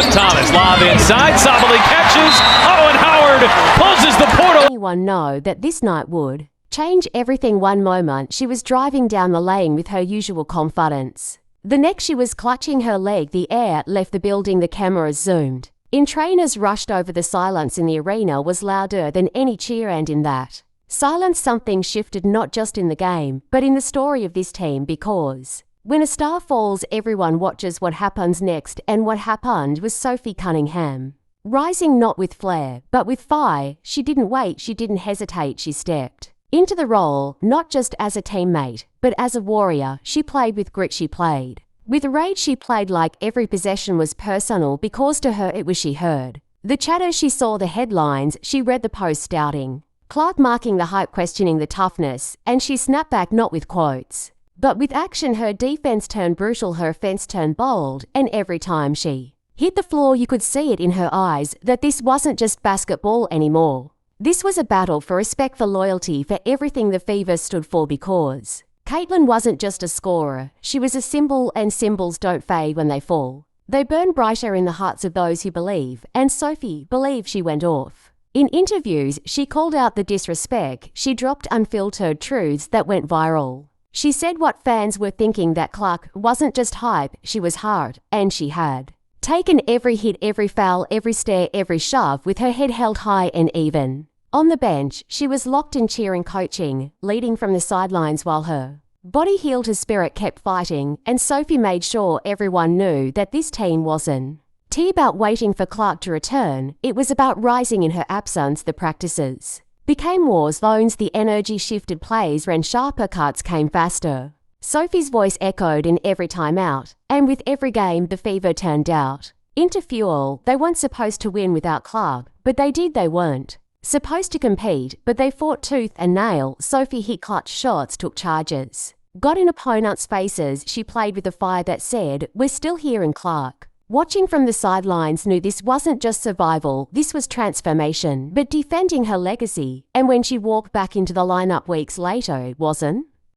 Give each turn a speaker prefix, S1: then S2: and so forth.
S1: Thomas, lob inside, Sabali catches, and Howard closes the portal.
S2: Anyone know that this night would change everything? One moment, she was driving down the lane with her usual confidence. The next, she was clutching her leg. The air left the building, the cameras zoomed in, trainers rushed over. The silence in the arena was louder than any cheer, and in that silence something shifted, not just in the game, but in the story of this team, because when a star falls, everyone watches what happens next, and what happened was Sophie Cunningham. Rising not with flair, but with fire, she didn't wait, she didn't hesitate, she stepped into the role, not just as a teammate, but as a warrior. She played with grit, she played with rage, she played like every possession was personal, because to her it was she heard the chatter, she saw the headlines, she read the posts doubting Clark, marking the hype, questioning the toughness, and she snapped back not with quotes, but with action. Her defense turned brutal, her offense turned bold, and every time she hit the floor you could see it in her eyes that this wasn't just basketball anymore. This was a battle for respect, for loyalty, for everything the Fever stood for, because Caitlin wasn't just a scorer, she was a symbol, and symbols don't fade when they fall. They burn brighter in the hearts of those who believe, and Sophie believed. She went off. In interviews, she called out the disrespect, she dropped unfiltered truths that went viral. She said what fans were thinking, that Clark wasn't just hype, she was hard, and she had taken every hit, every foul, every stare, every shove with her head held high. And even on the bench, she was locked in, cheering, coaching, leading from the sidelines while her body healed, her spirit kept fighting, and Sophie made sure everyone knew that this team wasn't about waiting for Clark to return, it was about rising in her absence. The practices became war zones, the energy shifted, plays ran sharper, cuts came faster. Sophie's voice echoed in every timeout, and with every game the Fever turned out into fuel. They weren't supposed to win without Clark, but they did. They weren't supposed to compete, but they fought tooth and nail. Sophie hit clutch shots, took charges, got in opponents' faces. She played with a fire that said, "We're still here." And Clark, watching from the sidelines, knew this wasn't just survival, this was transformation, but defending her legacy. And when she walked back into the lineup weeks later, it wasn't